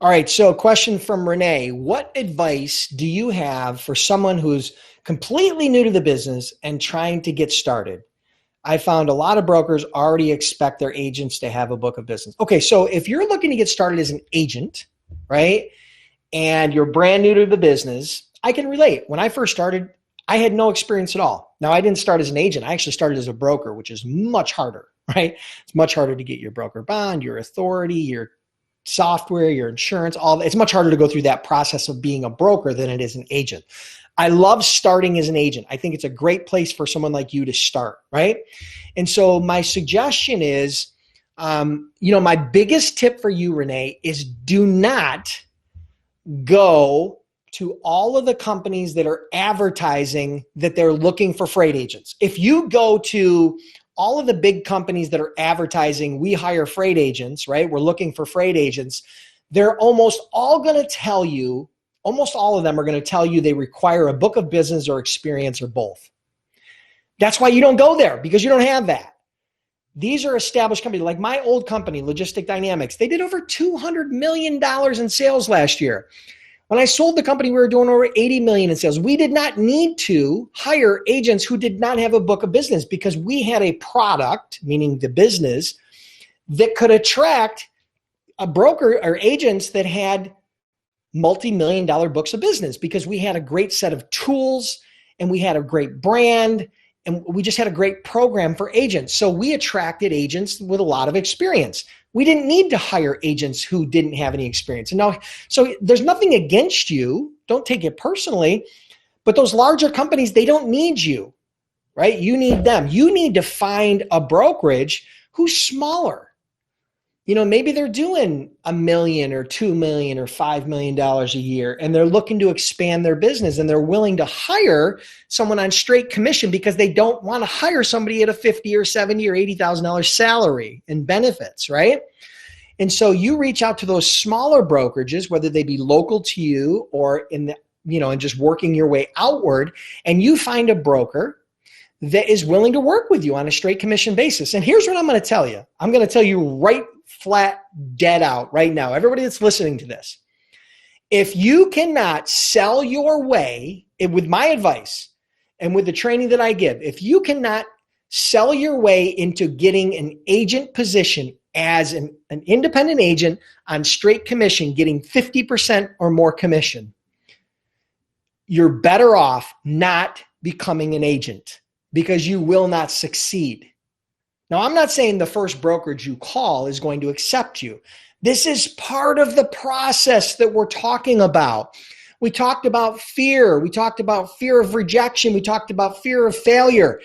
All right. So a question from Renee. What advice do you have for someone who's completely new to the business and trying to get started? I found a lot of brokers already expect their agents to have a book of business. Okay. So if you're looking to get started as an agent, right, and you're brand new to the business, I can relate. When I first started, I had no experience at all. Now, I didn't start as an agent. I actually started as a broker, which is much harder, right? It's much harder to get your broker bond, your authority, your software, your insurance, all that. It's much harder to go through that process of being a broker than it is an agent. I love starting as an agent. I think it's a great place for someone like you to start, right? And so my suggestion is, my biggest tip for you, Renee, is do not go to all of the companies that are advertising that they're looking for freight agents. If you go to all of the big companies that are advertising, we hire freight agents, right? We're looking for freight agents. They're almost all going to tell you, almost all of them are going to tell you they require a book of business or experience or both. That's why you don't go there, because you don't have that. These are established companies. Like my old company, Logistic Dynamics, they did over $200 million in sales last year. When I sold the company, we were doing over $80 million in sales. We did not need to hire agents who did not have a book of business because we had a product, meaning the business, that could attract a broker or agents that had multi-million dollar books of business because we had a great set of tools and we had a great brand and we just had a great program for agents. So we attracted agents with a lot of experience. We didn't need to hire agents who didn't have any experience. And now, so there's nothing against you. Don't take it personally, but those larger companies, they don't need you, right? You need them. You need to find a brokerage who's smaller. Maybe they're doing $1 million or $2 million or $5 million a year, and they're looking to expand their business and they're willing to hire someone on straight commission because they don't want to hire somebody at a $50 or $70 or $80,000 salary and benefits, right? And so you reach out to those smaller brokerages, whether they be local to you or and just working your way outward, and you find a broker that is willing to work with you on a straight commission basis. And here's what I'm going to tell you. I'm going to tell you right flat dead out right now, everybody that's listening to this. If you cannot sell your way, with my advice and with the training that I give, if you cannot sell your way into getting an agent position as an independent agent on straight commission, getting 50% or more commission, you're better off not becoming an agent because you will not succeed. Now, I'm not saying the first brokerage you call is going to accept you. This is part of the process that we're talking about. We talked about fear. We talked about fear of rejection. We talked about fear of failure.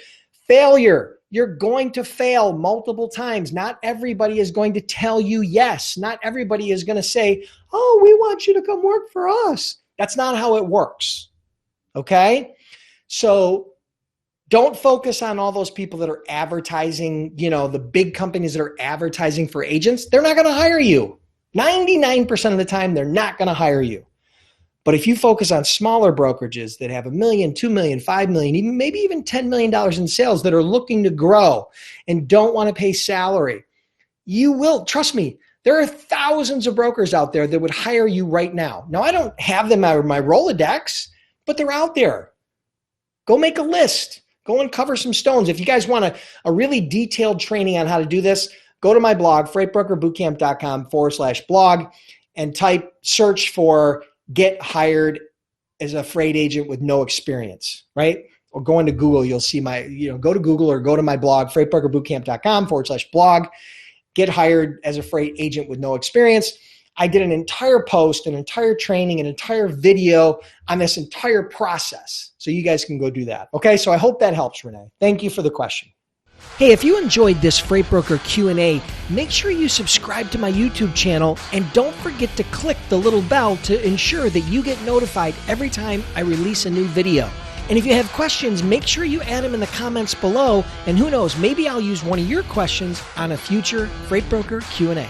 Failure. You're going to fail multiple times. Not everybody is going to tell you yes. Not everybody is going to say, oh, we want you to come work for us. That's not how it works. Okay? So don't focus on all those people that are advertising, the big companies that are advertising for agents. They're not going to hire you. 99% of the time, they're not going to hire you. But if you focus on smaller brokerages that have $1 million, $2 million, $5 million, maybe even $10 million in sales that are looking to grow and don't want to pay salary, you will, trust me, there are thousands of brokers out there that would hire you right now. Now, I don't have them on my Rolodex, but they're out there. Go make a list. Go and cover some stones. If you guys want a really detailed training on how to do this, go to my blog, freightbrokerbootcamp.com/blog, and search for get hired as a freight agent with no experience, right? Or go into Google, you'll see go to Google or go to my blog, freightbrokerbootcamp.com/blog, get hired as a freight agent with no experience. I did an entire post, an entire training, an entire video on this entire process. So you guys can go do that. Okay, so I hope that helps, Renee. Thank you for the question. Hey, if you enjoyed this Freight Broker Q&A, make sure you subscribe to my YouTube channel and don't forget to click the little bell to ensure that you get notified every time I release a new video. And if you have questions, make sure you add them in the comments below. And who knows, maybe I'll use one of your questions on a future Freight Broker Q&A.